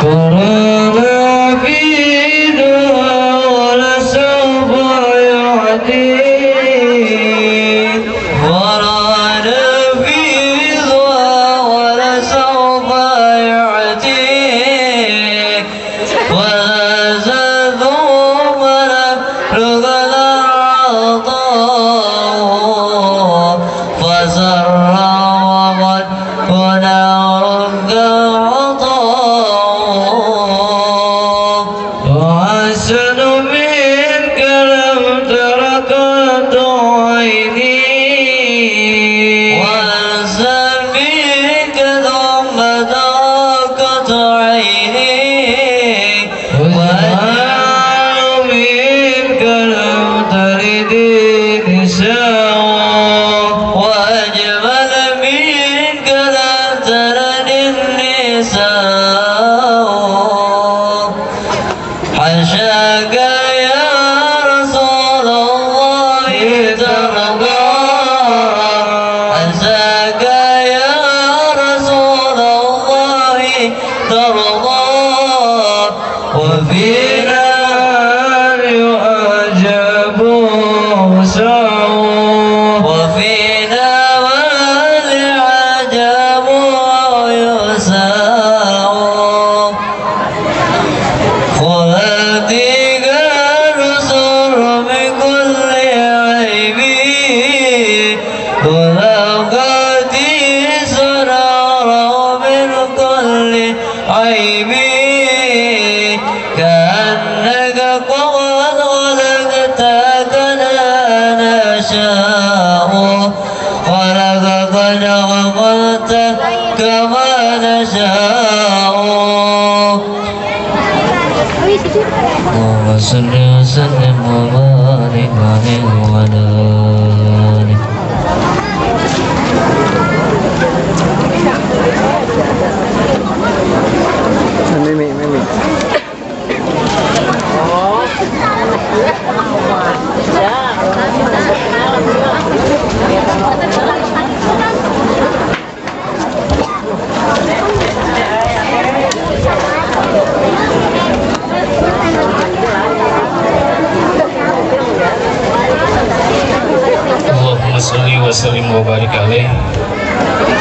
Karena bidul sawfa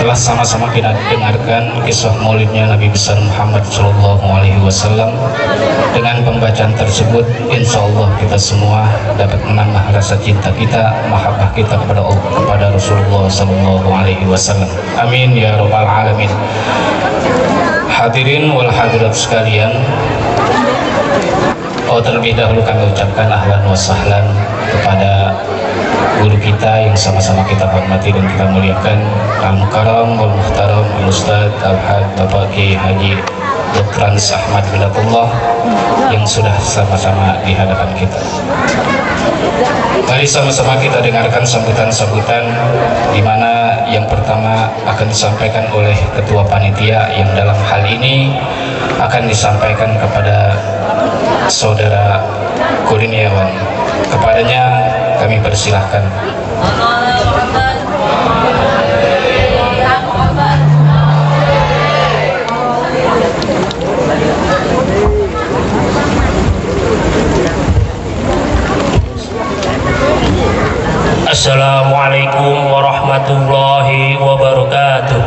Telah sama-sama kita dengarkan kisah maulidnya Nabi besar Muhammad Shallallahu Alaihi Wasallam. Dengan pembacaan tersebut, insya Allah kita semua dapat menambah rasa cinta kita, mahabbah kita kepada Allah, kepada Rasulullah Shallallahu Alaihi Wasallam. Amin ya Rabbal Alamin. Hadirin wal hadirat sekalian, terlebih dahulu kami ucapkan ahlan wa sahlan kepada guru kita yang sama-sama kita hormati dan kita muliakan, Al-Mukarram wal Muhtaram Al-Ustaz Al-Had Bapak Kiai Haji Dr. Anis Ahmad Bilatullah yang sudah sama-sama di hadapan kita. Mari sama-sama kita dengarkan sambutan-sambutan di mana yang pertama akan disampaikan oleh Ketua Panitia yang dalam hal ini akan disampaikan kepada Saudara Kurniawan. Kepadanya kami persilahkan. Assalamualaikum warahmatullahi wabarakatuh.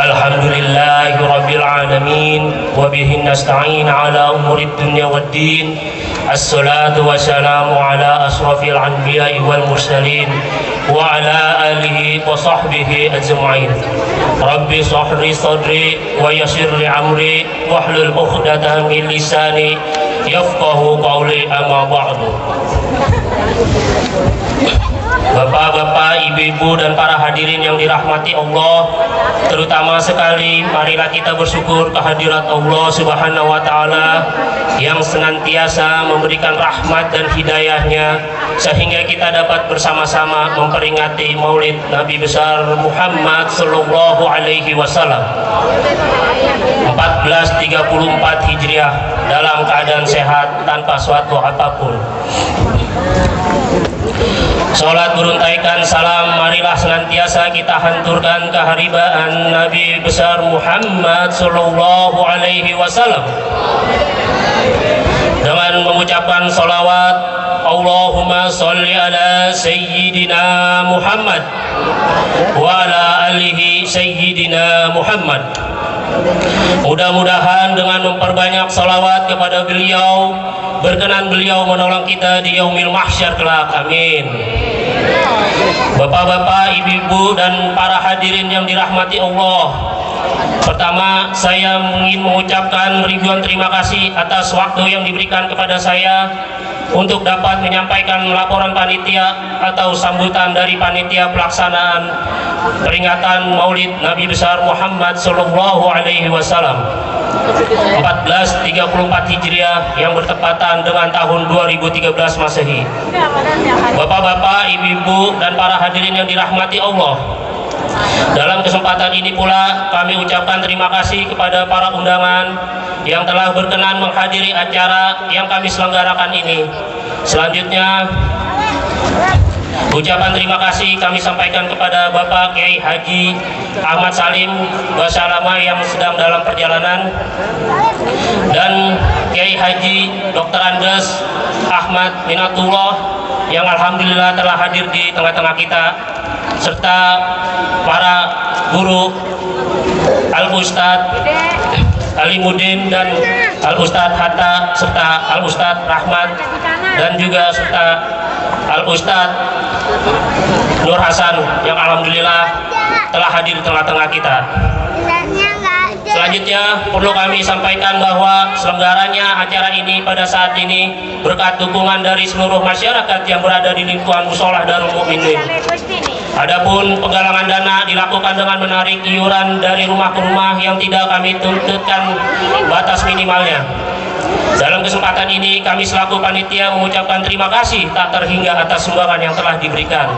Alhamdulillahi rabbil alamin wa bihi nasta'in ala umurid dunya waddin. Assalatu wassalamu ala asrafil anbiya'i wal mursalin wa ala alihi wa sahbihi ajma'in. Rabbi shrah li sadri wa yassir li amri wahlul 'uqdatam min lisani yafqahu qawli, amma ba'du. Bapak-bapak, ibu-ibu dan para hadirin yang dirahmati Allah, terutama sekali marilah kita bersyukur kehadirat Allah Subhanahu wa taala yang senantiasa memberikan rahmat dan hidayahnya sehingga kita dapat bersama-sama memperingati Maulid Nabi besar Muhammad sallallahu alaihi wasallam 1434 Hijriah dalam keadaan sehat tanpa suatu apapun. Salat beruntaikan salam marilah senantiasa kita hanturkan keharibaan Nabi besar Muhammad sallallahu alaihi wasallam. mengucapkan salawat, Allahumma sholli ala Sayyidina Muhammad wa ala alihi Sayyidina Muhammad. Mudah-mudahan dengan memperbanyak salawat kepada beliau, berkenan beliau menolong kita di yaumil mahsyar kelak. Amin. Bapak-bapak, ibu-ibu, dan para hadirin yang dirahmati Allah, pertama saya ingin mengucapkan ribuan terima kasih atas waktu yang diberikan kepada saya untuk dapat menyampaikan laporan panitia atau sambutan dari panitia pelaksanaan peringatan Maulid Nabi besar Muhammad Sallallahu Alaihi Wasallam 1434 Hijriah yang bertepatan dengan tahun 2013 Masehi. Bapak-bapak, ibu-ibu, dan para hadirin yang dirahmati Allah, dalam kesempatan ini pula kami ucapkan terima kasih kepada para undangan yang telah berkenan menghadiri acara yang kami selenggarakan ini. Selanjutnya, ucapan terima kasih kami sampaikan kepada Bapak Kiai Haji Ahmad Salim Basalama yang sedang dalam perjalanan, dan Kiai Haji Dr. Andes Ahmad Minatullah yang alhamdulillah telah hadir di tengah-tengah kita, serta para guru Al-Ustadz Alimuddin dan Al-Ustadz Hatta, serta Al-Ustadz Rahmat, dan juga serta Al-Ustadz Nur Hasan yang alhamdulillah telah hadir di tengah-tengah kita. Selanjutnya perlu kami sampaikan bahwa selenggaranya acara ini pada saat ini berkat dukungan dari seluruh masyarakat yang berada di lingkungan Musholah Darul Mukminin. Adapun penggalangan dana dilakukan dengan menarik iuran dari rumah ke rumah yang tidak kami tuntutkan batas minimalnya. Dalam kesempatan ini kami selaku panitia mengucapkan terima kasih tak terhingga atas sumbangan yang telah diberikan.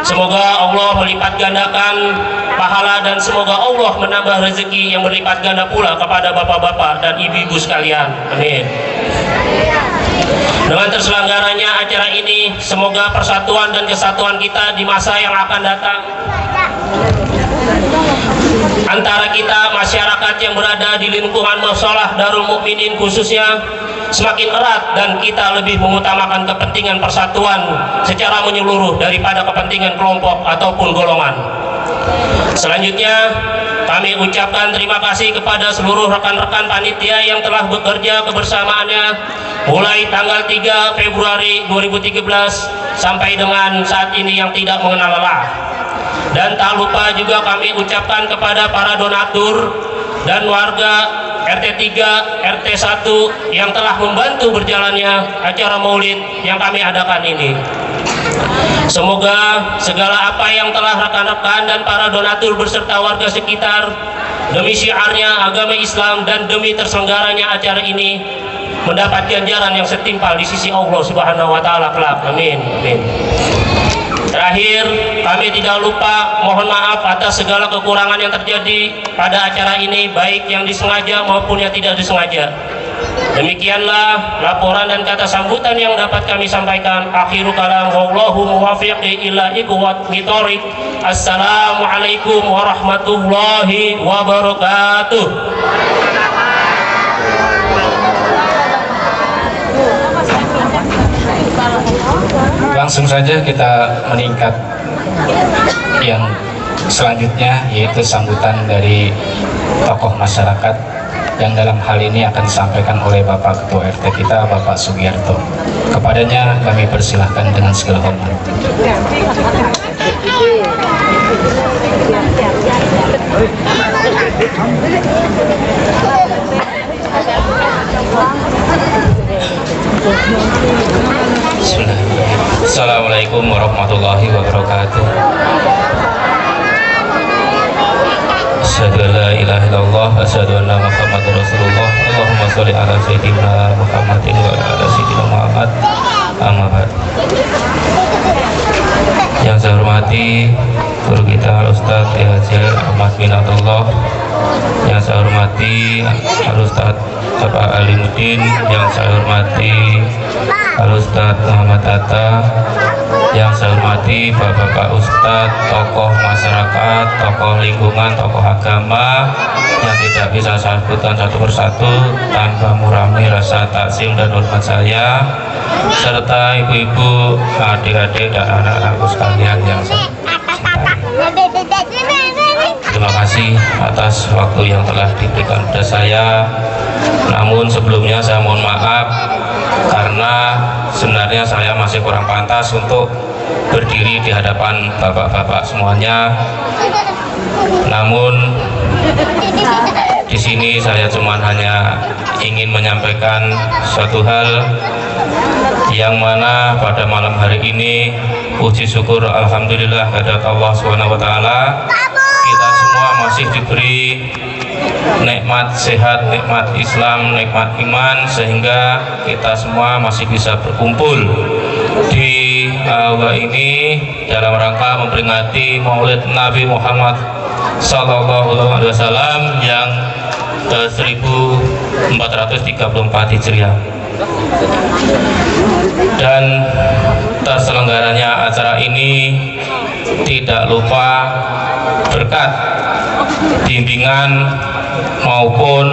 Semoga Allah melipat gandakan pahala dan semoga Allah menambah rezeki yang berlipat ganda pula kepada bapak-bapak dan ibu-ibu sekalian. Amin. Dengan terselenggaranya acara ini, semoga persatuan dan kesatuan kita di masa yang akan datang antara kita masyarakat yang berada di lingkungan Musholah Darul Mukminin khususnya semakin erat, dan kita lebih mengutamakan kepentingan persatuan secara menyeluruh daripada kepentingan kelompok ataupun golongan. Selanjutnya kami ucapkan terima kasih kepada seluruh rekan-rekan panitia yang telah bekerja kebersamaannya mulai tanggal 3 Februari 2013 sampai dengan saat ini yang tidak mengenal lelah. Dan tak lupa juga kami ucapkan kepada para donatur dan warga RT 3, RT 1 yang telah membantu berjalannya acara maulid yang kami adakan ini. Semoga segala apa yang telah rekan-rekan dan para donatur beserta warga sekitar demi syiarnya agama Islam dan demi terselenggaranya acara ini mendapat ganjaran yang setimpal di sisi Allah Subhanahu wa taala kelak. Amin. Amin. Terakhir, kami tidak lupa mohon maaf atas segala kekurangan yang terjadi pada acara ini, baik yang disengaja maupun yang tidak disengaja. Demikianlah laporan dan kata sambutan yang dapat kami sampaikan. Akhiru kalam, wallahu muwaffiq ila iqwati thoriq. Assalamualaikum warahmatullahi wabarakatuh. Langsung saja kita meningkat yang selanjutnya, yaitu sambutan dari tokoh masyarakat yang dalam hal ini akan disampaikan oleh Bapak Ketua RT kita, Bapak Sugiyarto. Kepadanya kami persilahkan dengan segala hormat. Assalamualaikum warahmatullahi wabarakatuh. Asyhadu an la ilaha illallah, asyhadu anna Muhammadar Rasulullah. Allahumma sholli ala sayyidina Muhammadin wa ala sayyidina Muhammad. Amma ba'd. Yang saya hormati guru kita Al-Ustadz Haji Ahmad Minatullah, yang saya hormati Al-Ustadz Bapak Alimuddin, yang saya hormati Al-Ustadz Muhammad Hatta, yang saya hormati Bapak-Bapak Ustadz, tokoh masyarakat, tokoh lingkungan, tokoh agama yang tidak bisa saya sebutkan satu persatu tanpa mengurangi rasa takzim dan hormat saya, serta ibu-ibu, adik-adik dan anak-anakku sekalian yang saya cintai. Terima kasih atas waktu yang telah diberikan kepada saya. Namun sebelumnya saya mohon maaf karena sebenarnya saya masih kurang pantas untuk berdiri di hadapan bapak-bapak semuanya. Namun di sini saya cuma hanya ingin menyampaikan suatu hal yang mana pada malam hari ini puji syukur alhamdulillah kehadirat Allah Subhanahu wa taala, kita semua masih diberi nikmat sehat, nikmat Islam, nikmat iman, sehingga kita semua masih bisa berkumpul di aula ini dalam rangka memperingati Maulid Nabi Muhammad Sallallahu Alaihi Wasallam yang ke 1434 Hijriah. Dan terselenggaranya acara ini tidak lupa berkat bimbingan maupun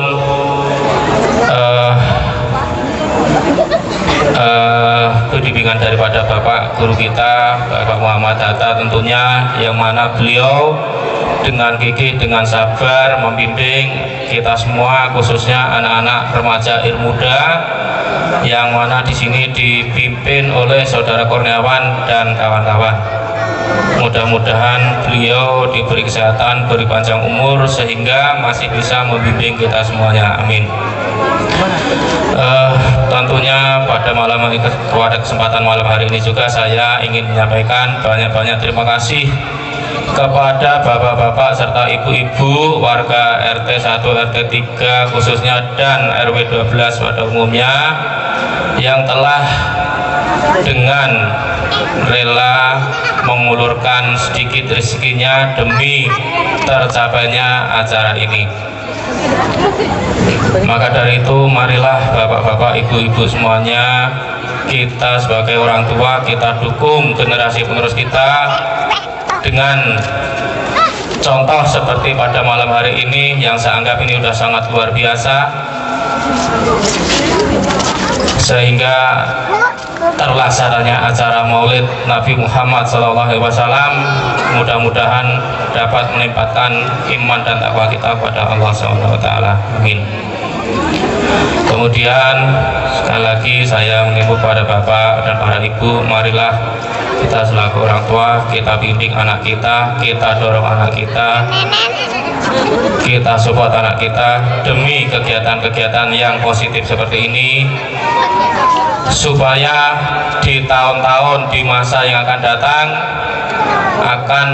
bimbingan daripada Bapak Guru kita, Bapak Muhammad Hatta tentunya, yang mana beliau dengan gigih, dengan sabar membimbing kita semua, khususnya anak-anak remaja ilmuda, yang mana di sini dipimpin oleh Saudara Kurniawan dan kawan-kawan. Mudah-mudahan beliau diberi kesehatan, beri panjang umur sehingga masih bisa membimbing kita semuanya. Amin. Tentunya pada kesempatan malam hari ini juga saya ingin menyampaikan banyak-banyak terima kasih kepada bapak-bapak serta ibu-ibu warga RT 1, RT 3 khususnya dan RW 12 pada umumnya yang telah dengan rela mengulurkan sedikit rezekinya demi tercapainya acara ini. Maka dari itu marilah bapak-bapak, ibu-ibu semuanya, kita sebagai orang tua, kita dukung generasi penerus kita dengan contoh seperti pada malam hari ini yang saya anggap ini sudah sangat luar biasa, sehingga terlaksananya acara Maulid Nabi Muhammad SAW mudah-mudahan dapat meningkatkan iman dan takwa kita kepada Allah SWT. Amin. Kemudian sekali lagi saya mengimbau pada bapak dan para ibu, marilah kita selaku orang tua, kita bimbing anak kita, kita dorong anak kita, kita support anak kita demi kegiatan-kegiatan yang positif seperti ini, supaya di tahun-tahun, di masa yang akan datang akan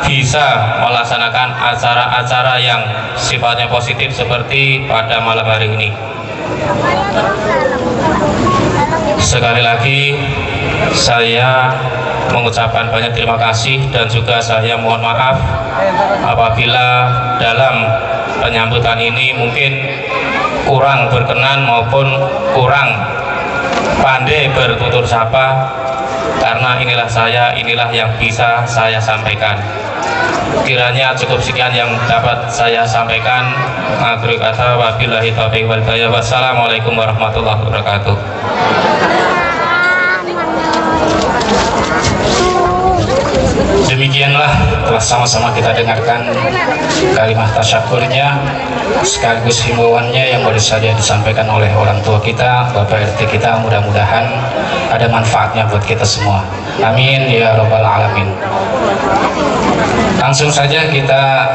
bisa melaksanakan acara-acara yang sifatnya positif seperti pada malam hari ini. Sekali lagi saya mengucapkan banyak terima kasih dan juga saya mohon maaf apabila dalam penyambutan ini mungkin kurang berkenan maupun kurang pandai bertutur sapa, karena inilah saya, inilah yang bisa saya sampaikan. Kiranya cukup sekian yang dapat saya sampaikan. Akhir kata, wabillahi taufiq wal hidayah. Wassalamualaikum warahmatullahi wabarakatuh. Demikianlah telah sama-sama kita dengarkan kalimat tasyakurnya sekaligus himbauannya yang baru saja disampaikan oleh orang tua kita, Bapak RT kita. Mudah-mudahan ada manfaatnya buat kita semua. Amin ya rabbal alamin. Langsung saja kita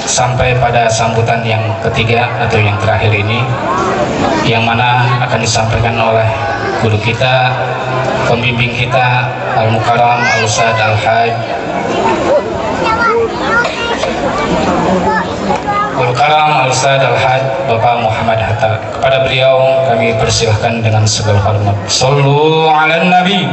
sampai pada sambutan yang ketiga atau yang terakhir ini, yang mana akan disampaikan oleh guru kita, pembimbing kita, Al-Mukarram Al-Ustadz Al-Haj Al-Mukarram Al-Ustadz Al-Haj Bapak Muhammad Hatta. Kepada beliau kami persilahkan dengan segala hormat. Sallu ala Nabi.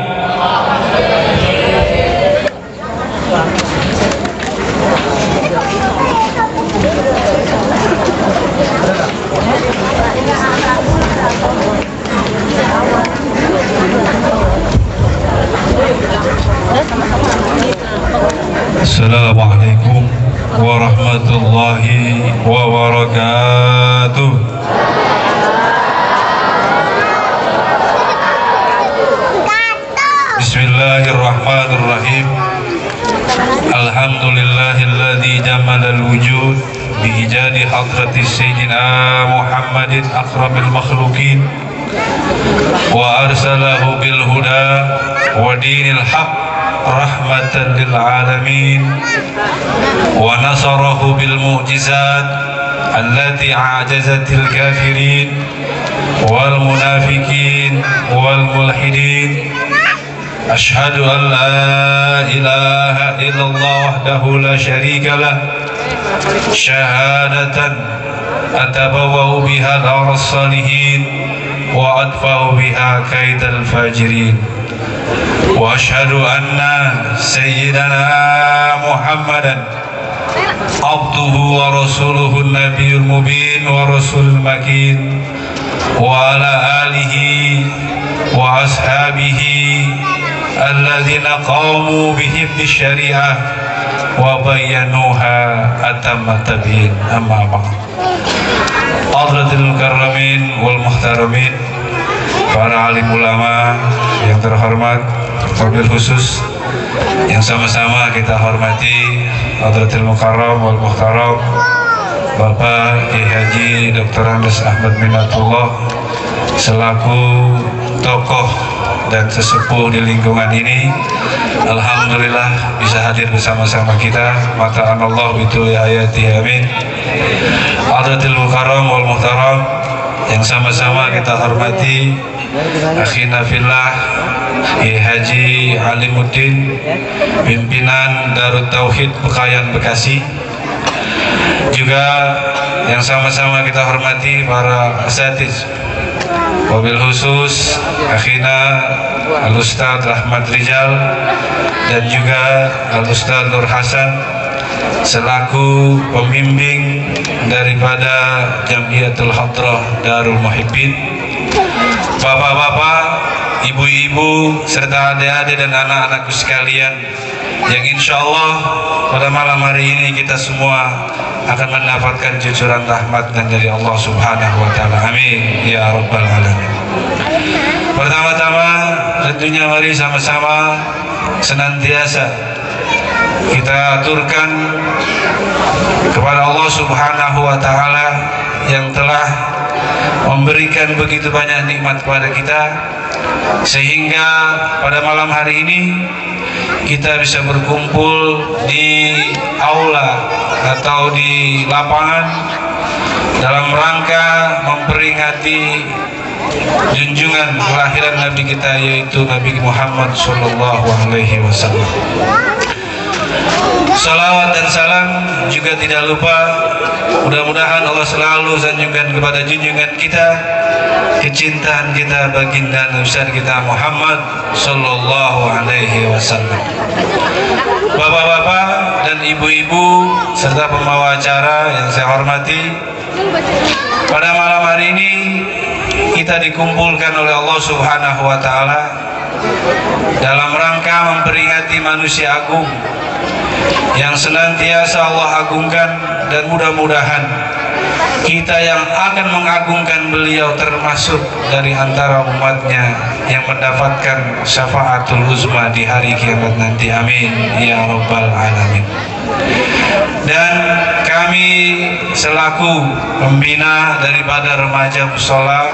Bismillahirrahmanirrahim. Alhamdulillahilladzi jamalal wujud biijadi hadrati sayyidina Muhammadin akramil makhluqin wa arsalahu bil huda wa dinil haq rahmatan lil alamin wa nasarahu bil mu'jizat allati ajazatil kafirin wal munafiqin wal mulhidin. Ashhadu an la ilaha illallah wahdahu la syarika lah syahadatan atabawwa'u biha daras salihin wa adfa'u biha kaidal fajirin. Wa ashhadu anna sayyidana Muhammadan abduhu wa rasuluhu nabiyul mubin wa rasulul makin wa ala alihi wa ashabihi alladzina qamu bihifdzi syariah wa bayyanuha atamma tabiin. Amma ba'd. Hadratil mukarramin wal muhtaramin, para alim ulama yang terhormat, wabil khusus yang sama-sama kita hormati Hadratil Mukarram wal Muhtaram Bapak Kiai Haji Dr. Andes Ahmad Minatullah selaku tokoh dan sesepuh di lingkungan ini. Alhamdulillah bisa hadir bersama-sama kita. Mata'an Allah bitul ayati, amin. Hadratil Mukarram wal Muhtaram yang sama-sama kita hormati akhina fillah Kiai Haji Alimuddin, pimpinan Darut Tauhid Bekayan Bekasi. Juga yang sama-sama kita hormati para asatiz, wabil khusus akhina Al-Ustaz Rahmat Rijal dan juga Al-Ustaz Nur Hasan selaku pembimbing daripada Jamiatul Hadrah Darul Muhibbin. Bapak-bapak, ibu-ibu, serta adik-adik dan anak-anakku sekalian, yang insya Allah pada malam hari ini kita semua akan mendapatkan cucuran rahmat dan dari Allah Subhanahu wa Ta'ala. Amin ya Rabbal Alamin. Pertama-tama tentunya mari sama-sama senantiasa kita aturkan kepada Allah Subhanahu wa Ta'ala yang telah memberikan begitu banyak nikmat kepada kita, sehingga pada malam hari ini kita bisa berkumpul di aula atau di lapangan dalam rangka memperingati junjungan kelahiran Nabi kita, yaitu Nabi Muhammad Sallallahu Alaihi Wasallam. Salawat dan salam juga tidak lupa, mudah-mudahan Allah selalu sanjungkan kepada junjungan kita, kecintaan kita baginda Nabi besar kita Muhammad Sallallahu Alaihi Wasallam. Bapak-bapak dan ibu-ibu serta pembawa acara yang saya hormati, pada malam hari ini kita dikumpulkan oleh Allah Subhanahu wa Ta'ala dalam rangka memperingati manusia agung yang senantiasa Allah agungkan, dan mudah-mudahan kita yang akan mengagungkan beliau termasuk dari antara umatnya yang mendapatkan syafaatul uzma di hari kiamat nanti. Amin ya Rabbal Alamin. Dan kami selaku pembina daripada remaja musola,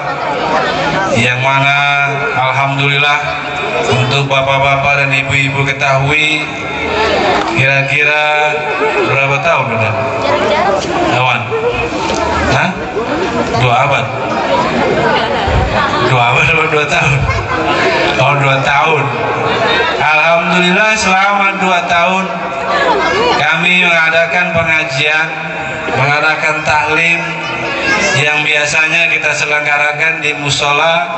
yang mana alhamdulillah untuk bapak-bapak dan ibu-ibu ketahui, kira-kira berapa tahun udah? Kawan? Hah? 2 abad? 2 abad atau 2 tahun? Oh, 2 tahun. Alhamdulillah selama 2 tahun kami mengadakan pengajian, mengadakan taklim yang biasanya kita selenggarakan di musola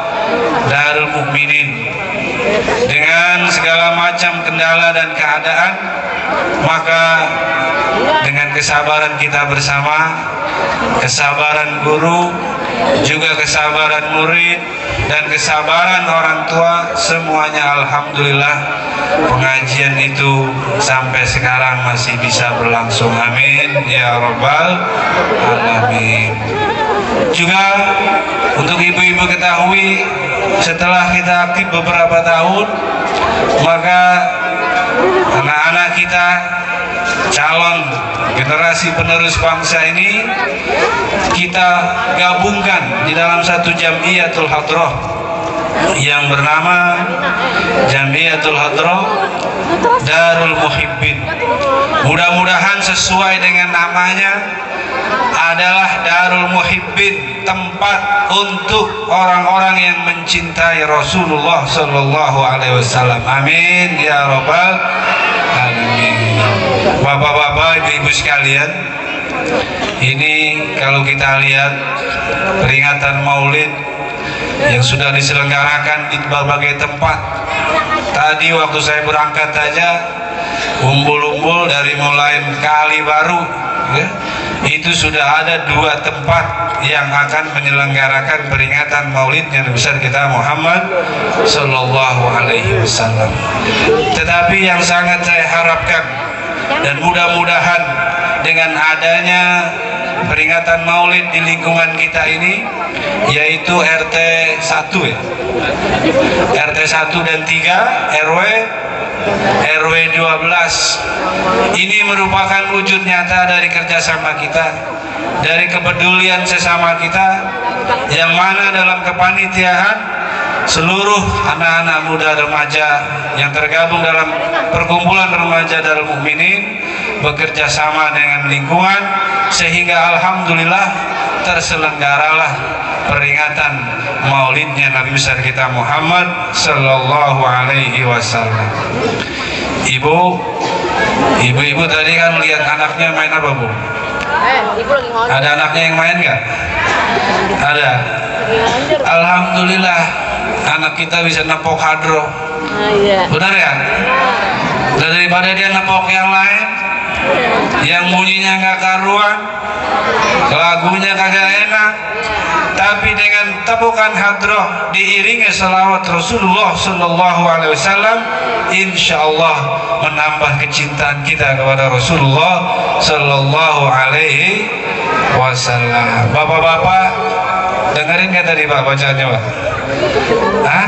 Darul Mukminin. Dengan segala macam kendala dan keadaan, maka dengan kesabaran kita bersama, kesabaran guru, juga kesabaran murid dan kesabaran orang tua, semuanya alhamdulillah pengajian itu sampai sekarang masih bisa berlangsung. Amin ya Rabbal Alamin. Juga untuk ibu-ibu ketahui, setelah kita aktif beberapa tahun, maka anak-anak kita, calon generasi penerus bangsa ini, kita gabungkan di dalam satu Jamiatul Hadroh yang bernama Jamiatul Hadroh Darul Muhibbin. Mudah-mudahan sesuai dengan namanya, adalah Darul Muhibbin, tempat untuk orang-orang yang mencintai Rasulullah Sallallahu Alaihi Wasallam. Amin ya Rabbal Alamin. Bapak-bapak, ibu-ibu sekalian, ini kalau kita lihat peringatan Maulid yang sudah diselenggarakan di berbagai tempat. Tadi waktu saya berangkat aja, umbul-umbul dari mulai Kali Baru, ya, itu sudah ada 2 tempat yang akan menyelenggarakan peringatan Maulidnya Nabi besar kita Muhammad Sallallahu Alaihi Wasallam. Tetapi yang sangat saya harapkan dan mudah-mudahan dengan adanya peringatan Maulid di lingkungan kita ini, yaitu RT 1 ya, RT 1 dan 3, RW 12. Ini merupakan wujud nyata dari kerjasama kita, dari kepedulian sesama kita, yang mana dalam kepanitiaan seluruh anak-anak muda remaja yang tergabung dalam perkumpulan remaja Darul Mukminin bekerja sama dengan lingkungan, sehingga alhamdulillah terselenggaralah peringatan Maulidnya Nabi besar kita Muhammad Sallallahu Alaihi Wasallam. Ibu-ibu tadi kan lihat anaknya main apa, Bu? Ada anaknya yang main nggak? Ada. Alhamdulillah anak kita bisa nepok hadroh. Benar ya? Daripada dia nepok yang lain, yang bunyinya nggak karuan, lagunya kagak enak, tapi dengan tepukan hadroh diiringi selawat Rasulullah Sallallahu Alaihi Wasallam, insya Allah menambah kecintaan kita kepada Rasulullah Sallallahu Alaihi Wasallam. Bapak-bapak, dengerin nggak tadi Pak bacaannya, Pak? Hah?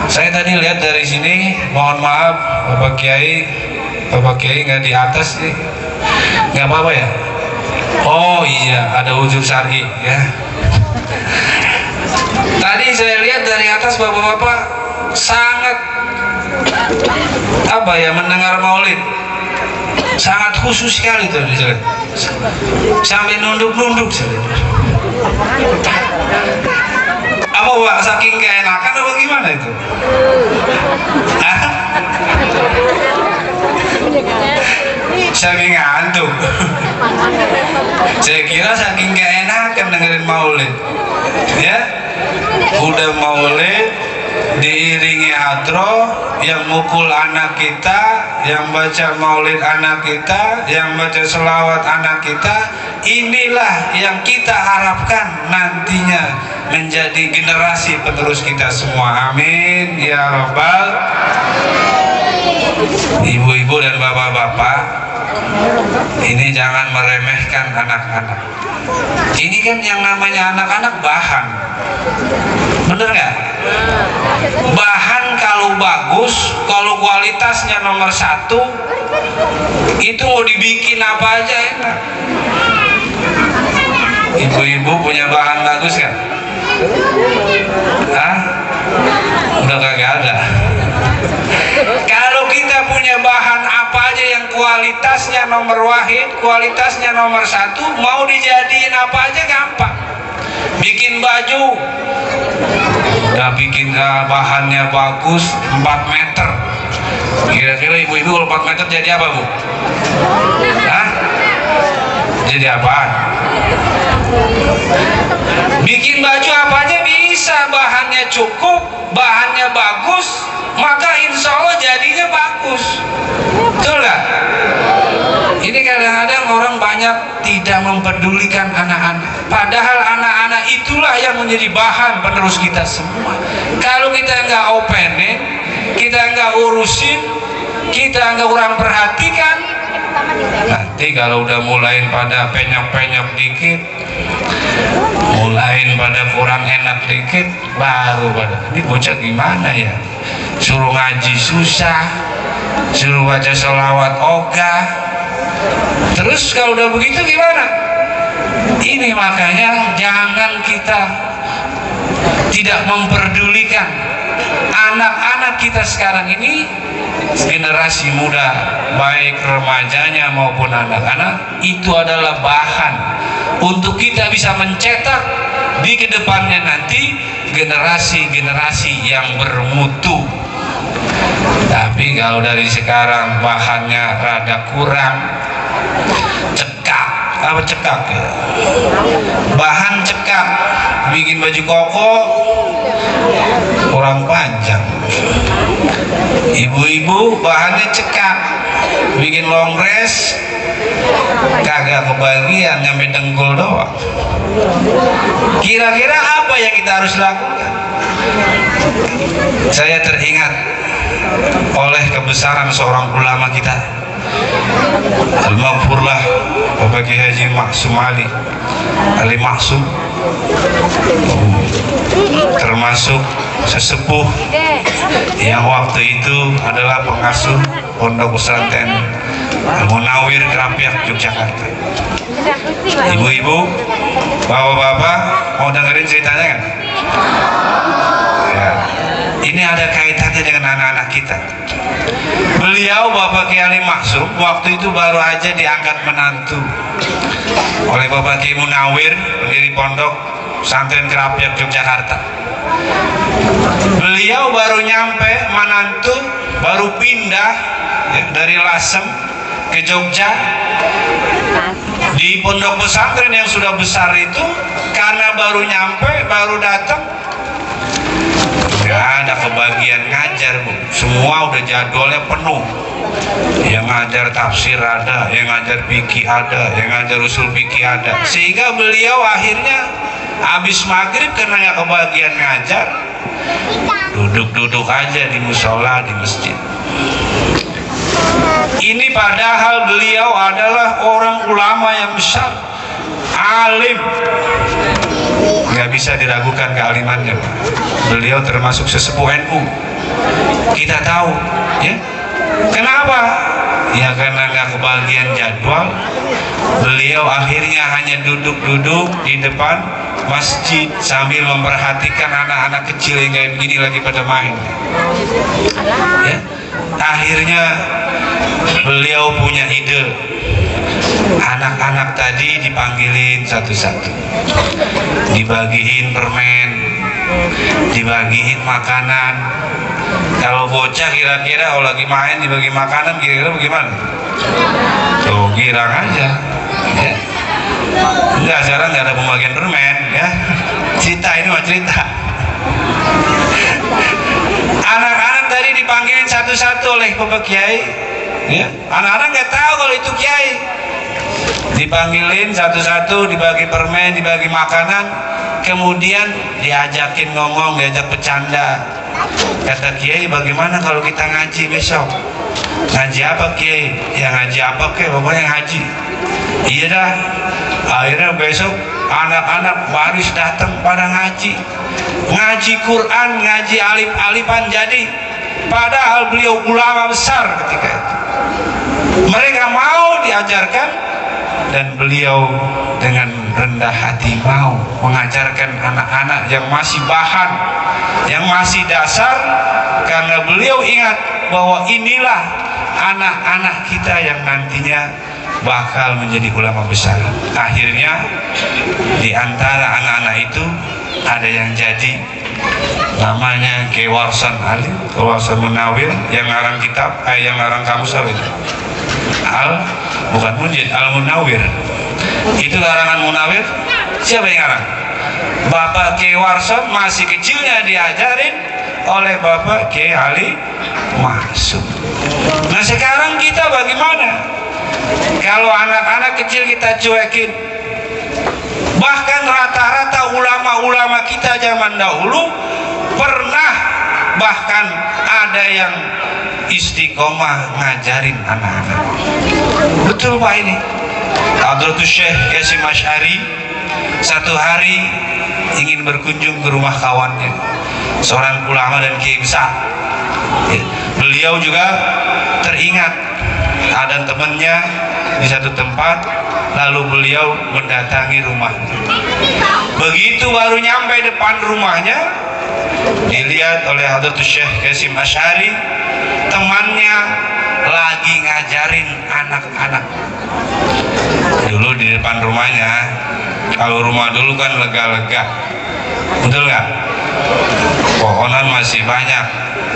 Saya tadi lihat dari sini, mohon maaf Bapak Kiai nggak di atas nih, nggak apa-apa ya? Oh iya, ada wujud syar'i ya. Tadi saya lihat dari atas bapak-bapak sangat mendengar Maulid, sangat khusus sekali tuh, sampai nunduk-nunduk. Apa Pak, saking keenakan apa gimana itu? Saking ngantuk. Saya kira saking gak enakan dengerin Maulid, ya. Udah Maulid diiringi hadroh, yang mukul anak kita, yang baca Maulid anak kita, yang baca selawat anak kita. Inilah yang kita harapkan nantinya menjadi generasi penerus kita semua. Amin ya Rabbal. Ibu-ibu dan bapak-bapak, ini jangan meremehkan anak-anak. Ini kan yang namanya anak-anak bahan, bener nggak? Bahan kalau bagus, kalau kualitasnya nomor 1, itu mau dibikin apa aja enak. Ibu-ibu punya bahan bagus kan? Hah? Udah kagak ada. Kalau kita punya bahan apa aja yang kualitasnya nomor wahid, kualitasnya nomor 1, mau dijadiin apa aja gampang. Bikin baju, udah bikin bahannya bagus, 4 meter. Kira-kira ibu-ibu kalau 4 meter jadi apa, Bu? Hah? Jadi apaan? Bikin baju apa aja bisa, bahannya cukup, bahannya bagus, maka insya Allah jadinya bagus. Betul gak? Ini kadang-kadang orang banyak tidak mempedulikan anak-anak, padahal anak-anak itulah yang menjadi bahan penerus kita semua. Kalau kita nggak openin, kita nggak urusin, kita nggak kurang perhatikan, Nanti kalau udah mulai pada penyok-penyok dikit, mulai pada kurang enak dikit, baru pada ini bocah gimana ya, suruh ngaji susah, suruh baca sholawat ogah. Terus kalau udah begitu gimana? Ini makanya jangan kita tidak memperdulikan anak-anak kita sekarang ini, generasi muda, baik remajanya maupun anak-anak, itu adalah bahan untuk kita bisa mencetak di kedepannya nanti generasi-generasi yang bermutu. Tapi kalau dari sekarang bahannya rada kurang, cekak ya, bahan cekak, bikin baju koko kurang panjang, ibu-ibu bahannya cekak, bikin long dress kagak kebagian, nyampe dengkul doang. Kira-kira apa yang kita harus lakukan? Saya teringat oleh kebesaran seorang ulama kita, Al-Maghfurlah Bapak Kiai Haji Maksum Ali Maksum, termasuk sesepuh yang waktu itu adalah pengasuh Pondok Pesantren Al-Munawir Krapiak Yogyakarta. Ibu-ibu, bapak-bapak, mau dengerin ceritanya kan? Ya. Ini ada kaitannya dengan anak-anak kita. Beliau Bapak Kiai Maksum waktu itu baru aja diangkat menantu oleh Bapak Kiai Munawir, pendiri Pondok Pesantren Krapiak Yogyakarta. Beliau baru nyampe menantu, baru pindah ya, dari Lasem ke Jogja. Di pondok pesantren yang sudah besar itu, karena baru nyampe, baru datang, nggak ada kebagian ngajar, Bu. Semua udah jadwalnya penuh. Yang ngajar tafsir ada, yang ngajar fikih ada, yang ngajar usul fikih ada. Sehingga beliau akhirnya habis maghrib karena nggak kebagian ngajar, duduk-duduk aja di musola di masjid. Ini padahal beliau adalah orang ulama yang besar, alim, nggak bisa diragukan kealimannya. Beliau termasuk sesepuh NU, kita tahu ya. Kenapa? Ya karena nggak kebagian jadwal, beliau akhirnya hanya duduk-duduk di depan masjid sambil memperhatikan anak-anak kecil yang kayak begini lagi pada main ya. Akhirnya beliau punya ide, anak-anak tadi dipanggilin satu-satu, dibagiin permen, dibagiin makanan. Kalau bocah kira-kira kalau lagi main dibagi makanan kira-kira bagaimana? Tuh girang aja ya. Enggak, sekarang nggak ada pembagian permen ya. Cerita ini mah cerita. Anak-anak tadi dipanggilin satu-satu oleh Bapak Kiai ya. Anak-anak nggak tahu kalau itu Kiai. Dipanggilin satu-satu, dibagi permen, dibagi makanan, kemudian diajakin ngomong, diajak bercanda. Kata Kiai, bagaimana kalau kita ngaji besok? Ngaji apa Kiai? Ya ngaji apa Kiai? Pokoknya ngaji. Iya dah. Akhirnya besok anak-anak baris datang pada ngaji. Ngaji Quran, ngaji alif-alifan jadi. Padahal beliau ulama besar ketika itu. Mereka mau diajarkan dan beliau dengan rendah hati mau mengajarkan anak-anak yang masih bahan, yang masih dasar, karena beliau ingat bahwa inilah anak-anak kita yang nantinya bakal menjadi ulama besar. Akhirnya di antara anak-anak itu ada yang jadi, namanya Kiai Warsan Ali, Warsan Munawir, yang ngarang kitab, yang ngarang kamus apa itu? Bukan Munjid, Al-Munawir. Itu karangan Munawir. Siapa yang ngarang? Bapak Kiai Warsan masih kecilnya diajarin oleh Bapak Kiai Ali Maksum. Nah sekarang kita bagaimana? Kalau anak-anak kecil kita cuekin, bahkan rata-rata ulama-ulama kita zaman dahulu pernah bahkan ada yang istiqomah ngajarin anak-anak. Betul Pak ini. Hadratus Syekh Qasim Asy'ari satu hari ingin berkunjung ke rumah kawannya, seorang ulama dan kiai besar. Beliau juga teringat ada temannya di satu tempat, lalu beliau mendatangi rumahnya. Begitu baru nyampe depan rumahnya, dilihat oleh Hadratus Syekh Qasim Asy'ari, temannya lagi ngajarin anak-anak. Dulu di depan rumahnya, kalau rumah dulu kan lega-lega, betul nggak? Pohonan masih banyak.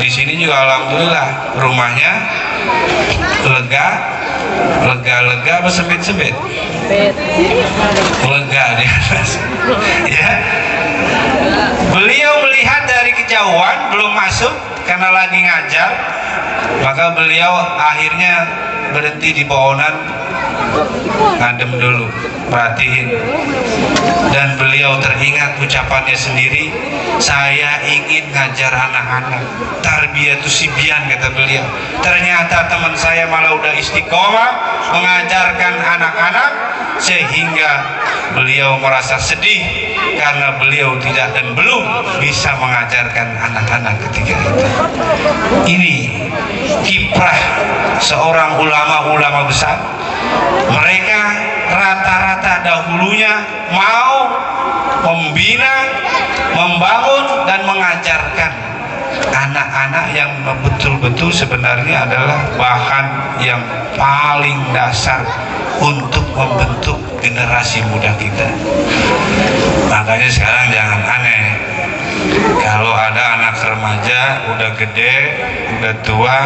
Di sini juga alhamdulillah rumahnya lega apa sempit-sempit? Lega di atas. Ya. Beliau melihat dari kejauhan, belum masuk karena lagi ngajar, maka beliau akhirnya berhenti di pohonan, ngadem dulu, perhatiin, dan beliau teringat ucapannya sendiri, saya ingin ngajar anak-anak, tarbiyatus sibyan, kata beliau. Ternyata teman saya malah udah istiqomah mengajarkan anak-anak, sehingga beliau merasa sedih karena beliau tidak dan belum bisa mengajarkan anak-anak ketika itu. Ini kiprah seorang ulama-ulama besar. Mereka rata-rata dahulunya mau membina, membangun dan mengajarkan anak-anak yang betul-betul sebenarnya adalah bahan yang paling dasar untuk membentuk generasi muda kita. Makanya sekarang jangan aneh kalau ada anak remaja udah gede, udah tua,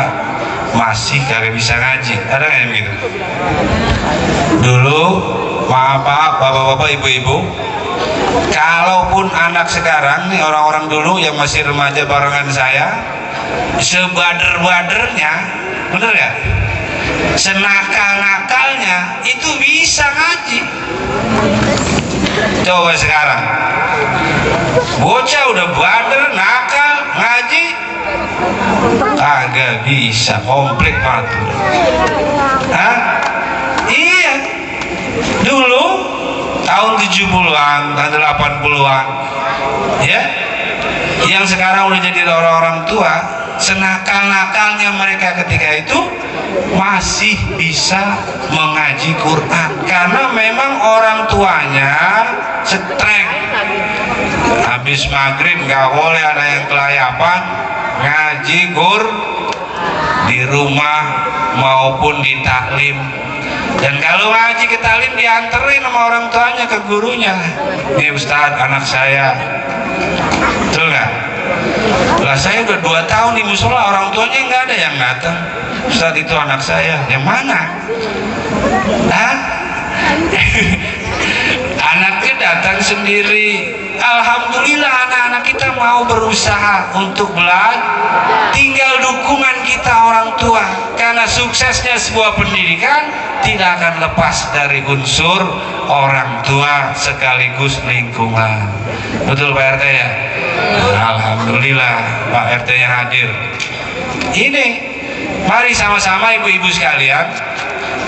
masih kagak bisa ngaji. Ada nggak yang begitu? Dulu maaf bapak-bapak, ibu-ibu, kalaupun anak sekarang nih, orang-orang dulu yang masih remaja barengan saya, sebader-badernya, bener ya, senakal-nakalnya itu bisa ngaji. Coba sekarang bocah udah bader, nakal, ngaji kagak bisa, komplit banget. Hah? Iya. Dulu tahun 70-an, tahun 80-an, ya, yang sekarang udah jadi orang-orang tua, senakal-nakalnya mereka ketika itu masih bisa mengaji Quran karena memang orang tuanya streng. Habis maghrib nggak boleh ada yang kelayapan, ngaji di rumah maupun di taklim. Dan kalau ngaji ke taklim dianterin sama orang tuanya ke gurunya. Ini Ustadz, anak saya. Betul nggak? Lah saya udah 2 tahun di musola, orang tuanya nggak ada yang datang. Ustadz, itu anak saya. Yang mana? Hah? Anaknya datang sendiri. Alhamdulillah anak-anak kita mau berusaha untuk belajar. Tinggal dukungan kita orang tua. Karena suksesnya sebuah pendidikan tidak akan lepas dari unsur orang tua sekaligus lingkungan. Betul Pak RT ya? Alhamdulillah Pak RT yang hadir. Ini mari sama-sama ibu-ibu sekalian,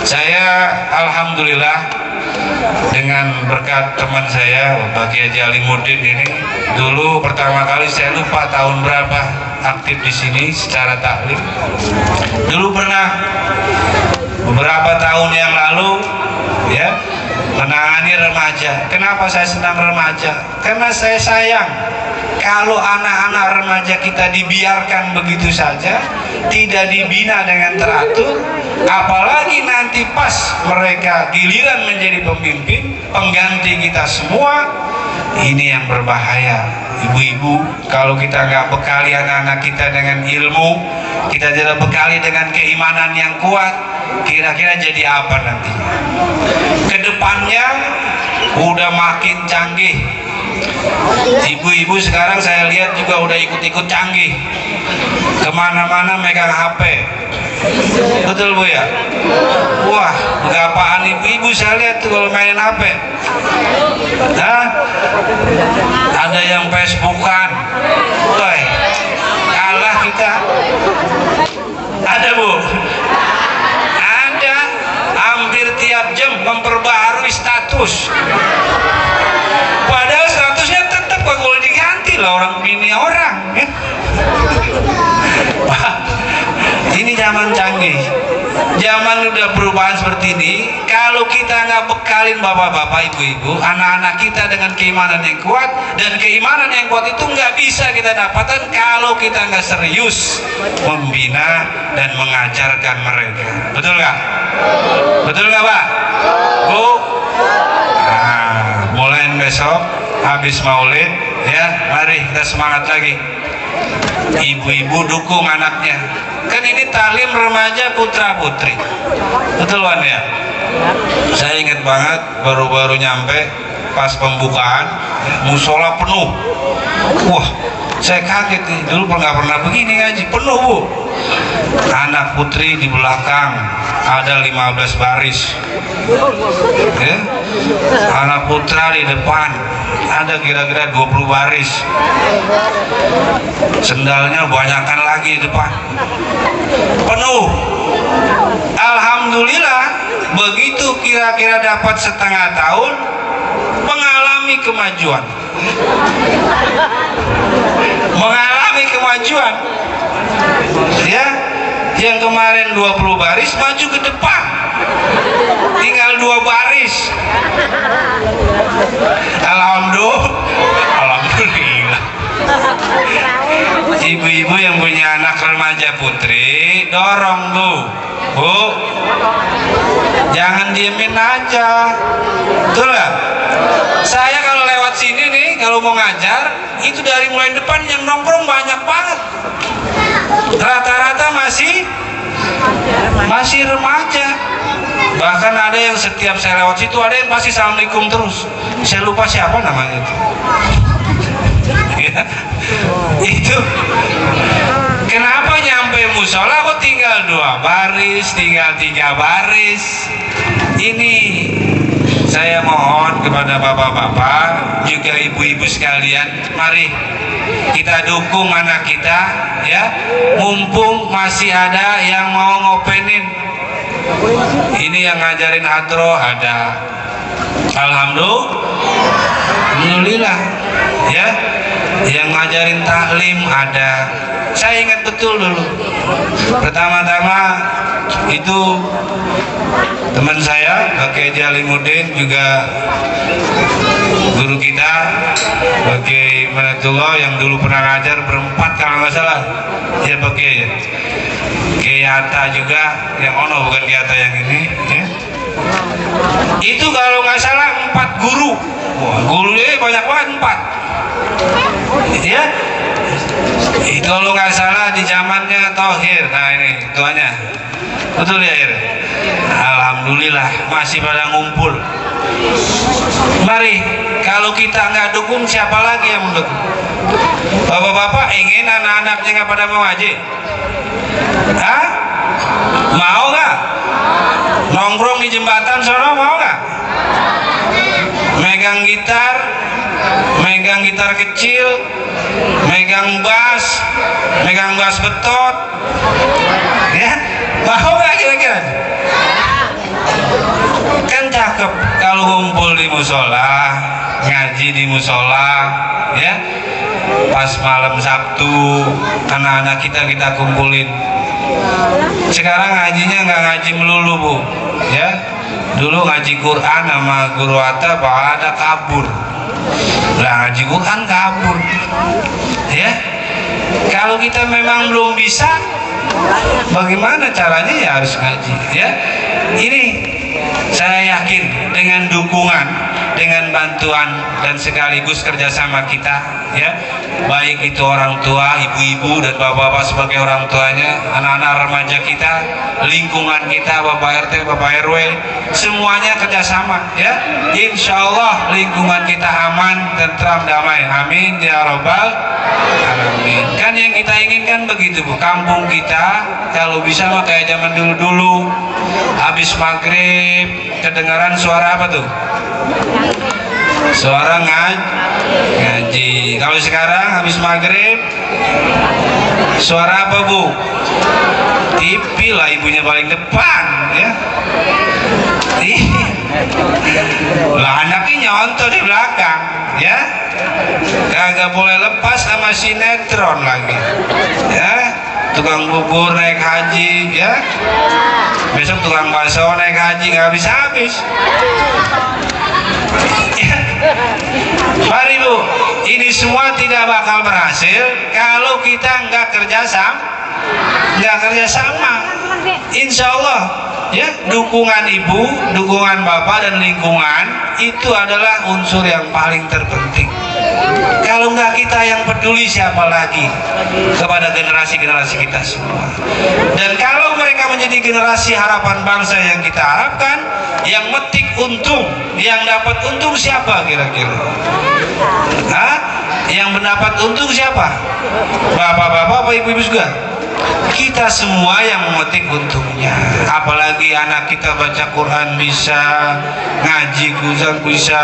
saya alhamdulillah dengan berkat teman saya Pak Kiai Haji Alimuddin ini, dulu pertama kali saya lupa tahun berapa aktif di sini secara taklim. Dulu pernah beberapa tahun yang lalu ya menangani remaja. Kenapa saya senang remaja? Karena saya sayang kalau anak-anak remaja kita dibiarkan begitu saja, tidak dibina dengan teratur, apalagi nanti pas mereka giliran menjadi pemimpin, pengganti kita semua, ini yang berbahaya. Ibu-ibu, kalau kita nggak bekali anak-anak kita dengan ilmu, kita tidak bekali dengan keimanan yang kuat, kira-kira jadi apa nantinya? Kedepannya udah makin canggih. Ibu-ibu sekarang saya lihat juga udah ikut-ikut canggih, kemana-mana megang HP. Betul Bu ya? Wah, berapaan ibu-ibu saya lihat tuh kalau main HP. Hah? Ada yang Facebookan. Wah, kalah terus. Padahal statusnya tetap gak boleh diganti lah, orang bini orang ya. Ini zaman canggih, zaman udah perubahan seperti ini. Kalau kita nggak bekalin bapak-bapak, ibu-ibu, anak-anak kita dengan keimanan yang kuat, dan keimanan yang kuat itu nggak bisa kita dapatkan kalau kita nggak serius membina dan mengajarkan mereka. Betul nggak? Betul nggak, Pak? Bu? Nah, mulai besok habis Maulid ya, mari kita semangat lagi. Ibu-ibu dukung anaknya. Kan ini talim remaja putra putri. Betul kan ya? Saya ingat banget baru-baru nyampe pas pembukaan musola penuh. Wah, saya kaget nih. Dulu nggak pernah begini ngaji, penuh Bu. Anak putri di belakang ada 15 baris ya. Anak putra di depan ada kira-kira 20 baris. Sendalnya banyakan lagi di depan, penuh. Alhamdulillah, begitu kira-kira dapat setengah tahun mengalami kemajuan. Mengalami kemajuan ya. Yang kemarin 20 baris maju ke depan, tinggal 2 baris. Alhamdulillah. Ibu-ibu yang punya anak remaja putri, dorong Bu, Bu, jangan diemin aja. Betul gak? Saya kalau lewat sini nih, kalau mau ngajar, itu dari mulai depan yang nongkrong banyak banget. Rata-rata masih remaja. Bahkan ada yang setiap saya lewat situ ada yang pasti assalamualaikum terus. Saya lupa siapa namanya itu. Ya, itu kenapa nyampe musola kok tinggal 2 baris, tinggal 3 baris. Ini saya mohon kepada bapak-bapak juga ibu-ibu sekalian, mari kita dukung anak kita ya, mumpung masih ada yang mau ngopenin. Ini yang ngajarin hadroh ada, alhamdulillah ya, yang ngajarin taklim ada. Saya ingat betul dulu pertama-tama itu teman saya Pak Jalimuddin, juga guru kita Pak Manatullah yang dulu pernah ngajar berempat kalau nggak salah ya, Pak Kiyata juga yang ono, bukan Kiyata yang ini ya. Itu kalau nggak salah 4 guru. Wah, gurunya banyak banget, 4 ya. Itu kalau nggak salah di zamannya Thohir. Nah ini tuanya, betul ya Ir? Alhamdulillah masih pada ngumpul. Mari, kalau kita nggak dukung siapa lagi yang mendukung? Bapak-bapak ingin anak-anaknya nggak pada mau ngaji? Hah? Mau nggak? Nongkrong di jembatan sono mau nggak? Megang gitar kecil, megang bass betot ya, mau nggak kira-kira? Kan cakep kalau ngumpul di musola, ngaji di musola ya. Pas malam Sabtu anak-anak kita kumpulin. Sekarang ngajinya nggak ngaji melulu Bu ya. Dulu ngaji Quran sama guru Atta ada kabur. Lah ngaji Quran kabur ya. Kalau kita memang belum bisa, bagaimana caranya ya harus ngaji ya. Ini saya yakin dengan dukungan, dengan bantuan dan sekaligus kerjasama kita ya, baik itu orang tua, ibu-ibu dan bapak-bapak sebagai orang tuanya, anak-anak remaja kita, lingkungan kita, Bapak RT, Bapak RW, semuanya kerjasama ya. Insya Allah lingkungan kita aman, tentram, damai. Amin ya robbal alamin. Kan yang kita inginkan begitu Bu, kampung kita kalau bisa mah kayak zaman dulu-dulu, habis maghrib kedengaran suara apa tuh? Suara ngaji. Kalau sekarang habis maghrib Suara apa Bu? TV lah, ibunya paling depan ya. Lah anaknya nyontoh di belakang ya. Kagak boleh lepas sama sinetron lagi ya. Tukang bubur naik haji ya. Besok tukang bakso naik haji nggak habis-habis ya. Mari Bu, ini semua tidak bakal berhasil kalau kita nggak kerjasama. Insya Allah ya, dukungan ibu, dukungan bapak dan lingkungan itu adalah unsur yang paling terpenting. Kalau nggak kita yang peduli, siapa lagi kepada generasi-generasi kita semua. Dan kalau mereka menjadi generasi harapan bangsa yang kita harapkan, yang metik untung, yang dapat untung siapa kira-kira? Yang mendapat untung siapa? Bapak-bapak apa ibu-ibu juga? Kita semua yang memetik untungnya. Apalagi anak kita baca Quran bisa, ngaji Quran bisa,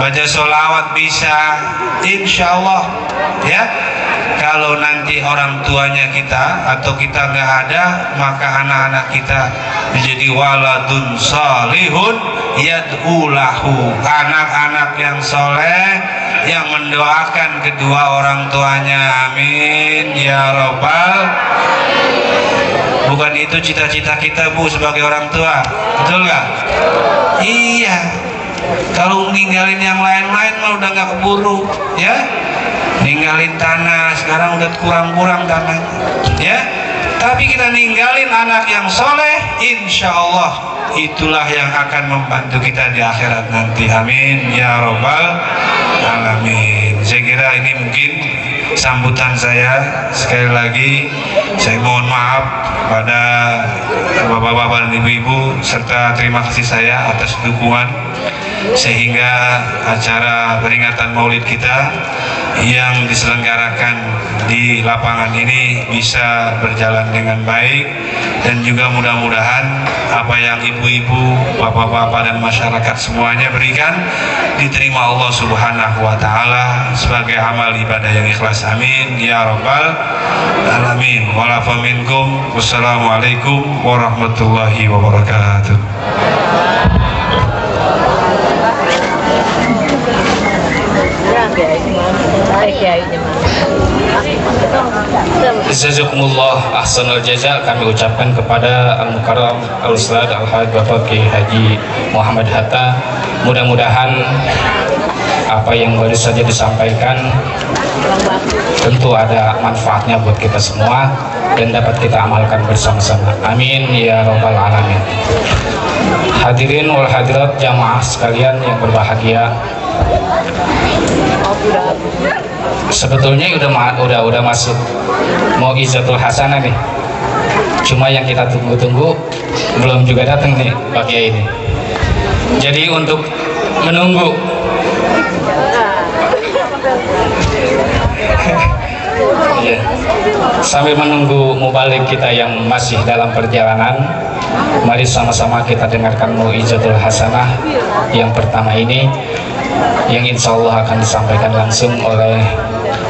baca sholawat bisa, insya Allah ya. Kalau nanti orang tuanya kita atau kita nggak ada, maka anak-anak kita menjadi waladun salihun yad'ulahu, anak-anak yang soleh yang mendoakan kedua orang tuanya. Amin ya robbal. Bukan itu cita-cita kita Bu sebagai orang tua, betul nggak? Iya. Kalau ninggalin yang lain-lain mah udah nggak keburu ya. Ninggalin tanah, sekarang udah kurang-kurang tanah ya. Tapi kita ninggalin anak yang soleh, insya Allah itulah yang akan membantu kita di akhirat nanti. Amin ya robbal alamin. Saya kira ini mungkin sambutan saya. Sekali lagi saya mohon maaf pada bapak-bapak dan ibu-ibu, serta terima kasih saya atas dukungan sehingga acara peringatan Maulid kita yang diselenggarakan di lapangan ini bisa berjalan dengan baik, dan juga mudah-mudahan apa yang ibu-ibu, bapak-bapak dan masyarakat semuanya berikan diterima Allah Subhanahu wa taala sebagai amal ibadah yang ikhlas. Amin ya rabbal alamin. Walafa minkum. Wassalamualaikum warahmatullahi wabarakatuh. Jazakumullah ahsanul jaza kami ucapkan kepada Al-Mukarram Al-Ustaz Al-Haj Bapak Kiai Haji Muhammad Hatta. Mudah-mudahan apa yang baru saja disampaikan tentu ada manfaatnya buat kita semua dan dapat kita amalkan bersama-sama. Amin ya rabbal alamin. Hadirin wal hadirat jamaah sekalian yang berbahagia, sebetulnya udah masuk mau Izatul Hasanah nih. Cuma yang kita tunggu-tunggu belum juga datang nih Pak Kiai ini. Jadi untuk menunggu ya, sambil menunggu mubalik kita yang masih dalam perjalanan, mari sama-sama kita dengarkan Mu'izatul Hasanah yang pertama ini, yang insya Allah akan disampaikan langsung oleh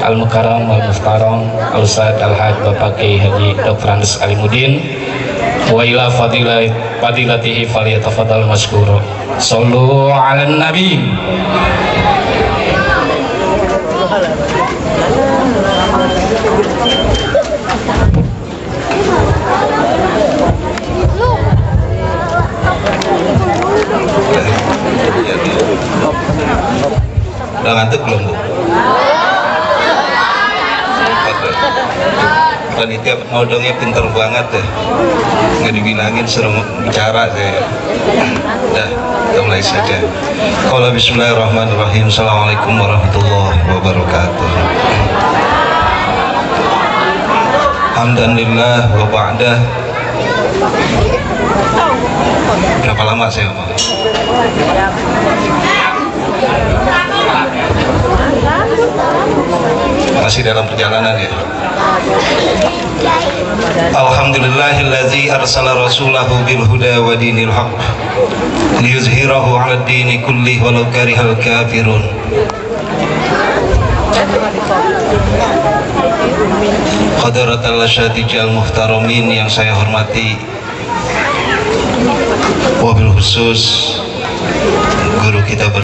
Al-Mukarram Al-Muhtaram Al-Ustaz Al-Haj Bapak Kiai Haji Dr. Andes Alimuddin. Wa ila fadilatihi faliyatafadhal masykur. Sallu ala nabi. Udah ngantuk belum Bu? Panitia nodongnya pinter banget deh, nggak dibilangin suruh bicara saya. Udah, kita mulai saja. Qala bismillahirrahmanirrahim. Assalamualaikum warahmatullahi wabarakatuh. Hamdan lillah wa ba'dah. Berapa lama saya ngomong? Masih dalam perjalanan ya. Alhamdulillahillazi arsala rasulahu bil huda wa dinil haq liyuzhirahu 'ala ad-dini kullihi walau karihal kafirun. Hadratul Asyatijal Muhtaramin yang saya hormati, wabil khusus guru kita